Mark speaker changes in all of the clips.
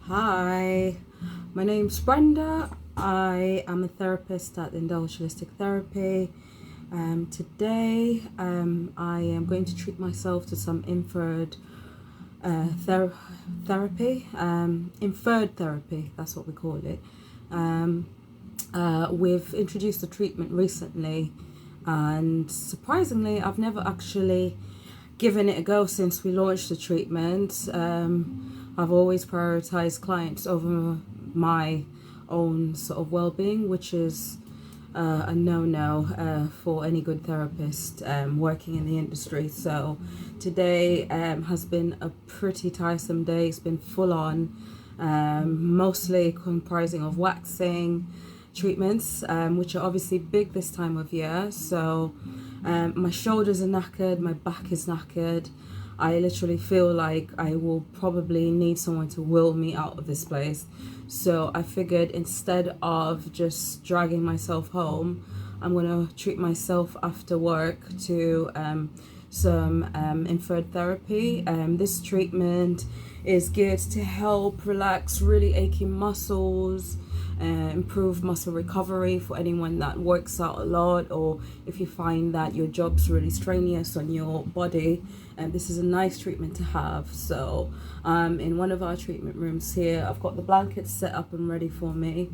Speaker 1: Hi, my name's Brenda. I am a therapist at Indulge Holistic Therapy. Today, I am going to treat myself to some therapy, inferred therapy, that's what we call it. We've introduced the treatment recently, and surprisingly, I've never actually given it a go since we launched the treatment. I've always prioritized clients over my own sort of well-being, which is a no-no for any good therapist working in the industry. So today has been a pretty tiresome day. It's been full on, mostly comprising of waxing treatments, which are obviously big this time of year. So my shoulders are knackered, my back is knackered. I literally feel like I will probably need someone to will me out of this place. So I figured instead of just dragging myself home, I'm going to treat myself after work to some inferred therapy. This treatment is geared to help relax really aching muscles, improve muscle recovery for anyone that works out a lot, or if you find that your job's really strenuous on your body. And this is a nice treatment to have. So in one of our treatment rooms here, I've got the blankets set up and ready for me.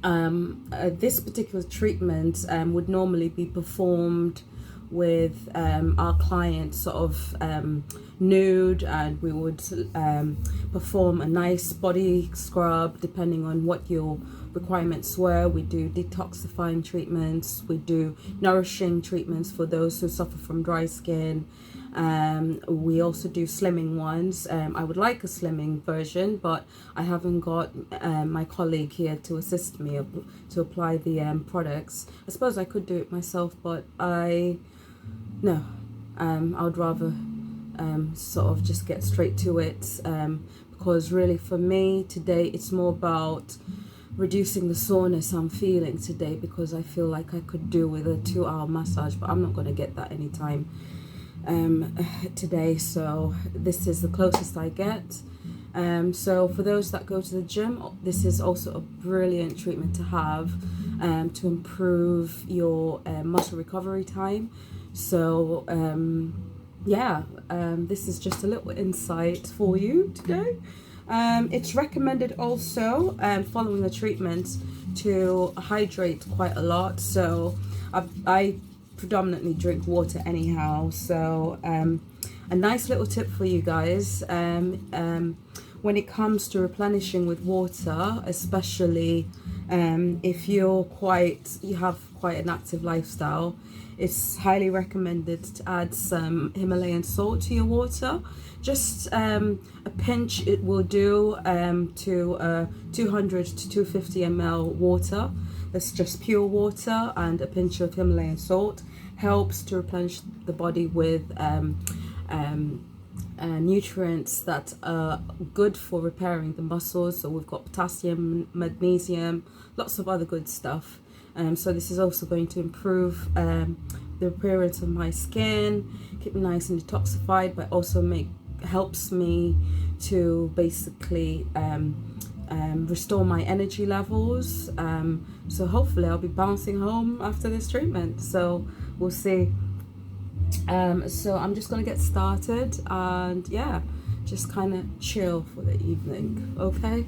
Speaker 1: This particular treatment would normally be performed with our client sort of nude, and we would perform a nice body scrub depending on what your requirements were. We do detoxifying treatments, we do nourishing treatments for those who suffer from dry skin. We also do slimming ones. I would like a slimming version, but I haven't got my colleague here to assist me to apply the products. I suppose I could do it myself, but I would rather sort of just get straight to it, because really for me today it's more about reducing the soreness I'm feeling today, because I feel like I could do with a 2-hour massage, but I'm not going to get that anytime today. So this is the closest I get. So for those that go to the gym, this is also a brilliant treatment to have to improve your muscle recovery time. So this is just a little insight for you today. It's recommended also following the treatment to hydrate quite a lot. So I predominantly drink water anyhow. So a nice little tip for you guys, when it comes to replenishing with water, especially if you have quite an active lifestyle, it's highly recommended to add some Himalayan salt to your water. Just a pinch it will do to 200 to 250 ml water. That's just pure water, and a pinch of Himalayan salt helps to replenish the body with nutrients that are good for repairing the muscles. So we've got potassium, magnesium, lots of other good stuff. So this is also going to improve the appearance of my skin, keep me nice and detoxified, but also helps me to basically restore my energy levels. So hopefully I'll be bouncing home after this treatment. So we'll see. So I'm just gonna get started and just kind of chill for the evening. Okay.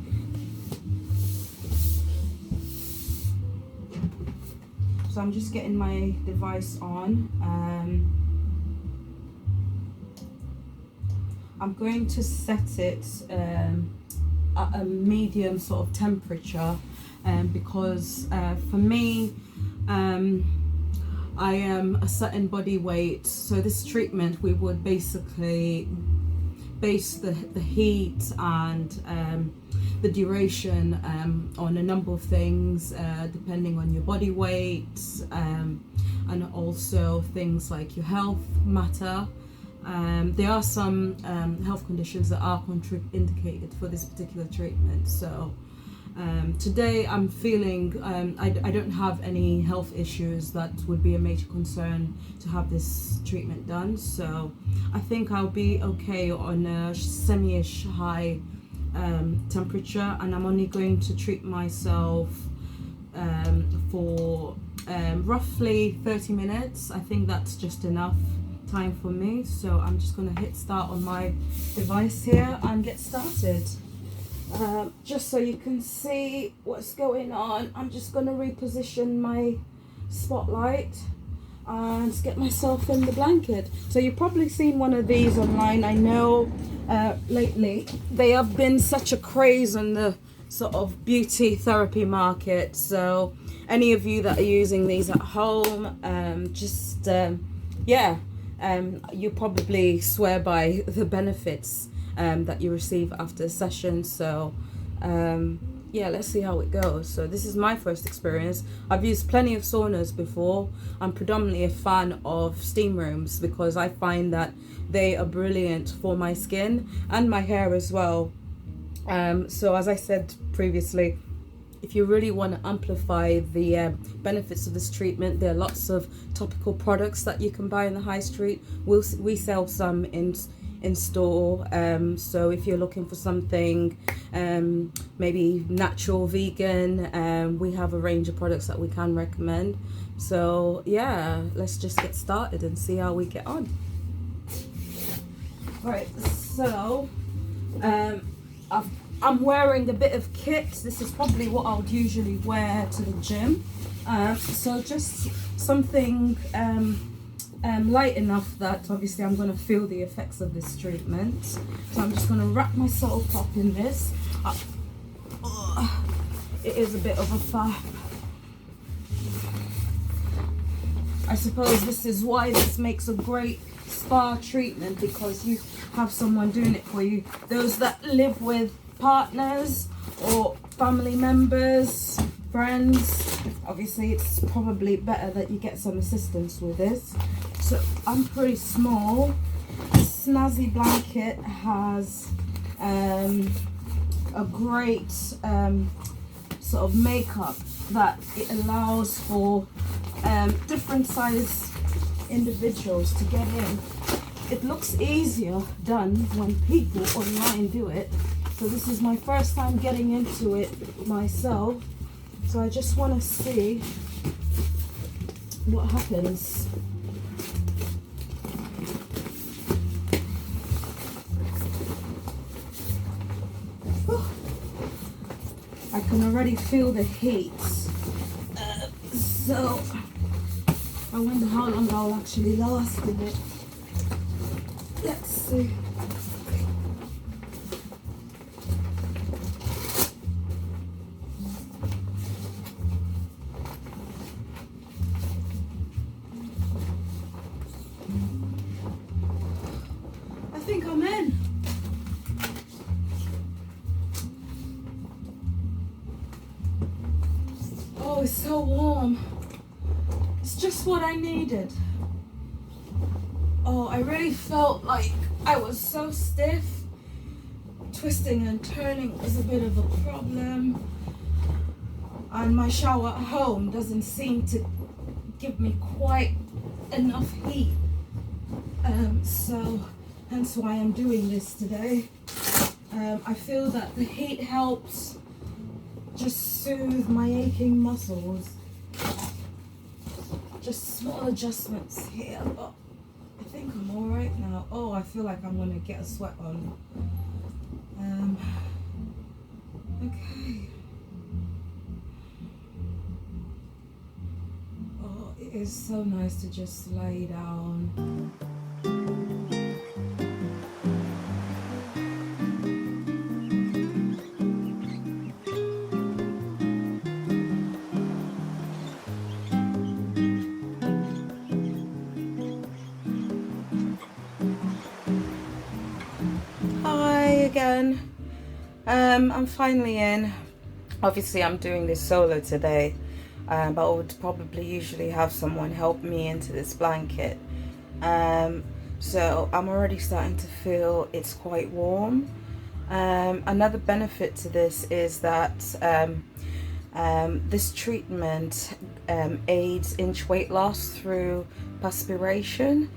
Speaker 1: So I'm just getting my device on. I'm going to set it at a medium sort of temperature, because for me, I am a certain body weight. So this treatment, we would basically base the heat and the duration on a number of things, depending on your body weight, and also things like your health matter. There are some health conditions that are contraindicated for this particular treatment. So today I'm feeling I don't have any health issues that would be a major concern to have this treatment done. So I think I'll be okay on a semi-ish high temperature, and I'm only going to treat myself for roughly 30 minutes. I think that's just enough time for me, so I'm just going to hit start on my device here and get started. Just so you can see what's going on, I'm just going to reposition my spotlight and get myself in the blanket. So you've probably seen one of these online. I know lately they have been such a craze on the sort of beauty therapy market. So any of you that are using these at home, you probably swear by the benefits that you receive after a session. So let's see how it goes. So this is my first experience. I've used plenty of saunas before. I'm predominantly a fan of steam rooms because I find that they are brilliant for my skin and my hair as well. So as I said previously, if you really want to amplify the benefits of this treatment, there are lots of topical products that you can buy in the high street. We sell some in store, so if you're looking for something maybe natural, vegan, we have a range of products that we can recommend. So yeah, let's just get started and see how we get on. Right, so I'm wearing a bit of kit. This is probably what I would usually wear to the gym, so just something light enough that obviously I'm going to feel the effects of this treatment. So I'm just going to wrap myself up in this. It is a bit of a faff. I suppose this is why this makes a great spa treatment, because you have someone doing it for you. Those that live with partners or family members, friends, obviously it's probably better that you get some assistance with this. So I'm pretty small. This snazzy blanket has a great sort of makeup that it allows for different size individuals to get in. It looks easier done when people online do it. So this is my first time getting into it myself. So I just want to see what happens. I can already feel the heat. So I wonder how long I'll actually last in it. Let's see. I think I'm in. Oh, it's so warm. It's just what I needed. Oh, I really felt like I was so stiff. Twisting and turning was a bit of a problem. And my shower at home doesn't seem to give me quite enough heat. So hence why I'm doing this today. I feel that the heat helps just soothe my aching muscles. Just small adjustments here, but I think I'm all right now. Oh, I feel like I'm gonna get a sweat on. Okay. Oh, it is so nice to just lay down. Again, I'm finally in. Obviously I'm doing this solo today, but I would probably usually have someone help me into this blanket. So I'm already starting to feel it's quite warm. Another benefit to this is that this treatment aids inch weight loss through perspiration.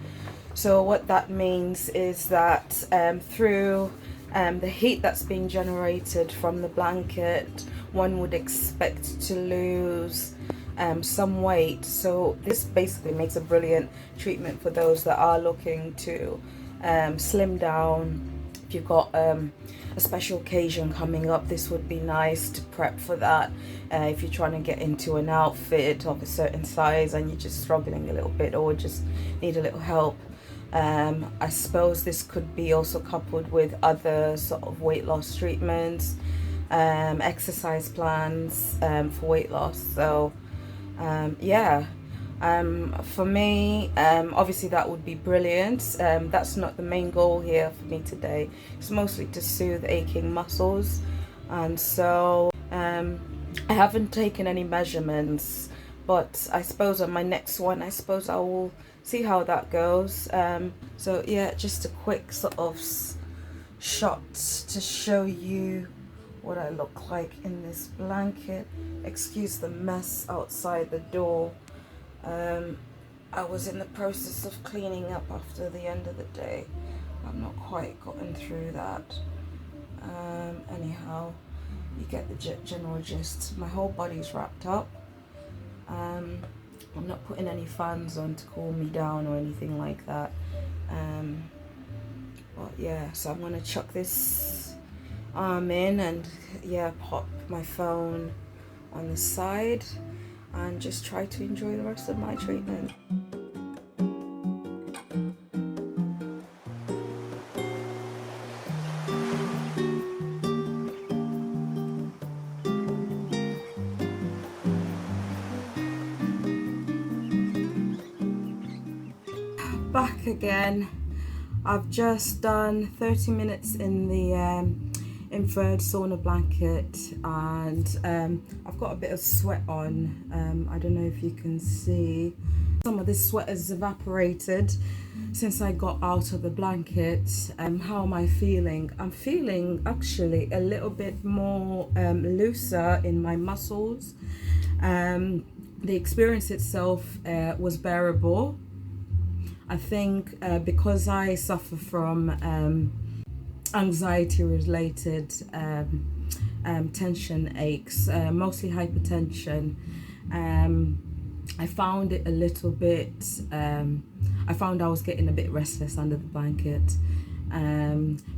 Speaker 1: So what that means is that through the heat that's being generated from the blanket, one would expect to lose some weight. So this basically makes a brilliant treatment for those that are looking to slim down. If you've got a special occasion coming up, this would be nice to prep for that. If you're trying to get into an outfit of a certain size and you're just struggling a little bit or just need a little help, I suppose this could be also coupled with other sort of weight loss treatments, exercise plans for weight loss. So yeah, for me, obviously that would be brilliant. That's not the main goal here for me today. It's mostly to soothe aching muscles. And so I haven't taken any measurements, but I suppose on my next one, I suppose I will see how that goes. So yeah, just a quick sort of shot to show you what I look like in this blanket. Excuse the mess outside the door. I was in the process of cleaning up after the end of the day. I've not quite gotten through that. Anyhow, you get the general gist. My whole body's wrapped up. I'm not putting any fans on to cool me down or anything like that. But yeah, so I'm gonna chuck this arm in and yeah, pop my phone on the side and just try to enjoy the rest of my treatment. Back again. I've just done 30 minutes in the infrared sauna blanket, and I've got a bit of sweat on. I don't know if you can see. Some of this sweat has evaporated since I got out of the blanket. How am I feeling? I'm feeling actually a little bit more looser in my muscles. The experience itself was bearable. I think because I suffer from anxiety related tension aches, mostly hypertension, I found it a little bit, I found I was getting a bit restless under the blanket,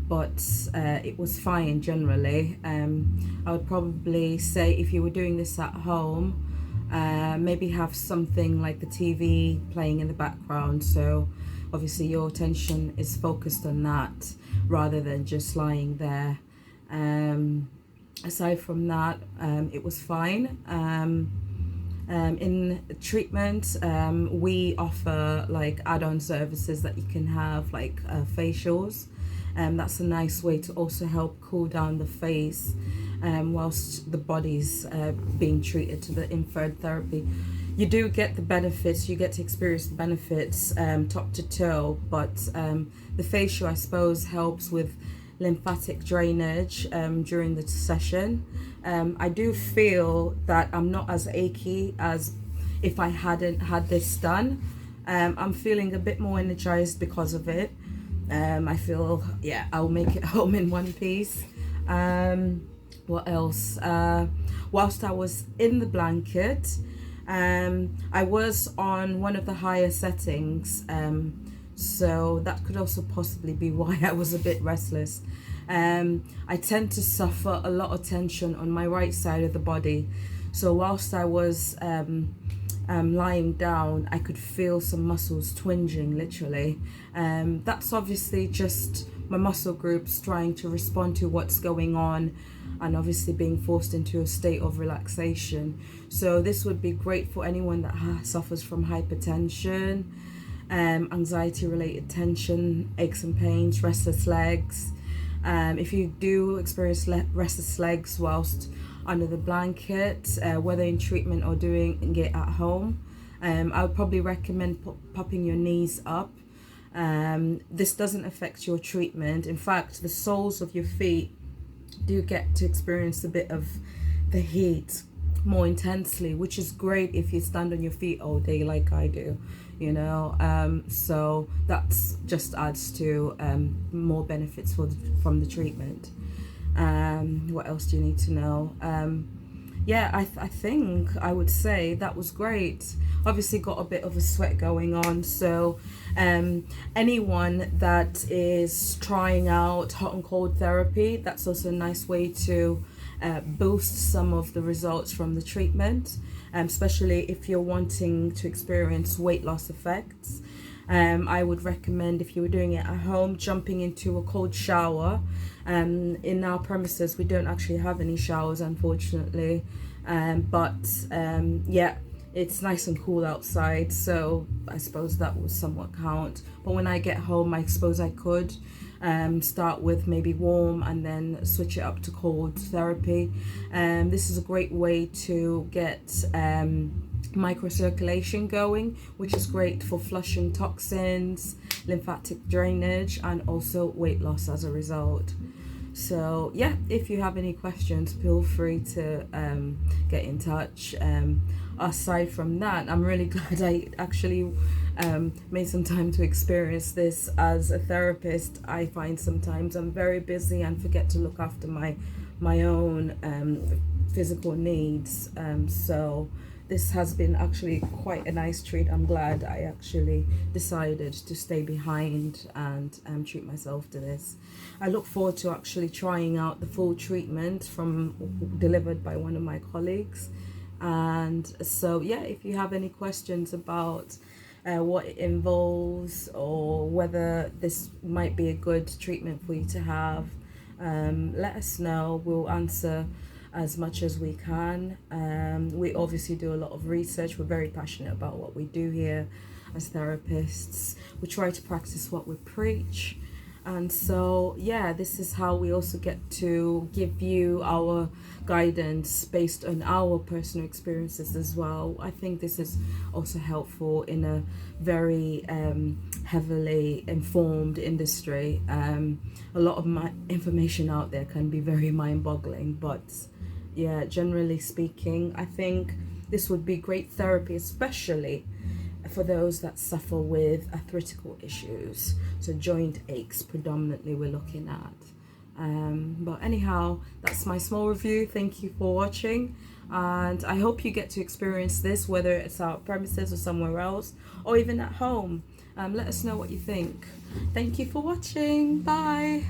Speaker 1: but it was fine generally. I would probably say if you were doing this at home, maybe have something like the TV playing in the background, so obviously your attention is focused on that rather than just lying there. Aside from that, it was fine. In treatment, we offer like add-on services that you can have, like facials. That's a nice way to also help cool down the face whilst the body's being treated to the infrared therapy. You do get the benefits, you get to experience the benefits top to toe, but the facial, I suppose, helps with lymphatic drainage during the session. I do feel that I'm not as achy as if I hadn't had this done. I'm feeling a bit more energized because of it. I feel, yeah, I'll make it home in one piece. What else? Whilst I was in the blanket, I was on one of the higher settings, so that could also possibly be why I was a bit restless. I tend to suffer a lot of tension on my right side of the body, so whilst I was lying down, I could feel some muscles twinging, literally. That's obviously just my muscle groups trying to respond to what's going on, and obviously being forced into a state of relaxation. So this would be great for anyone that suffers from hypertension, anxiety related tension, aches and pains, restless legs. If you do experience restless legs whilst under the blanket, whether in treatment or doing it at home, I would probably recommend popping your knees up. This doesn't affect your treatment. In fact, the soles of your feet do get to experience a bit of the heat more intensely, which is great if you stand on your feet all day like I do, you know. So that's just adds to more benefits from the treatment. What else do you need to know? Yeah, I think I would say that was great. Obviously got a bit of a sweat going on, so anyone that is trying out hot and cold therapy, that's also a nice way to boost some of the results from the treatment, especially if you're wanting to experience weight loss effects. I would recommend, if you were doing it at home, jumping into a cold shower. In our premises, we don't actually have any showers, unfortunately, but yeah, it's nice and cool outside, so I suppose that would somewhat count. But when I get home, I suppose I could start with maybe warm and then switch it up to cold therapy. This is a great way to get microcirculation going, which is great for flushing toxins, lymphatic drainage, and also weight loss as a result. So yeah, if you have any questions, feel free to get in touch. Aside from that, I'm really glad I actually made some time to experience this. As a therapist, I find sometimes I'm very busy and forget to look after my own physical needs. So this has been actually quite a nice treat. I'm glad I actually decided to stay behind and treat myself to this. I look forward to actually trying out the full treatment delivered by one of my colleagues. And so yeah, if you have any questions about what it involves, or whether this might be a good treatment for you to have, let us know. We'll answer as much as we can. We obviously do a lot of research. We're very passionate about what we do here as therapists. We try to practice what we preach. And so yeah, this is how we also get to give you our guidance based on our personal experiences as well. I think this is also helpful in a very heavily informed industry. A lot of my information out there can be very mind-boggling, but yeah, generally speaking, I think this would be great therapy, especially for those that suffer with arthritical issues. So joint aches predominantly we're looking at. But anyhow, that's my small review. Thank you for watching, and I hope you get to experience this, whether it's our premises or somewhere else, or even at home. Let us know what you think. Thank you for watching. Bye.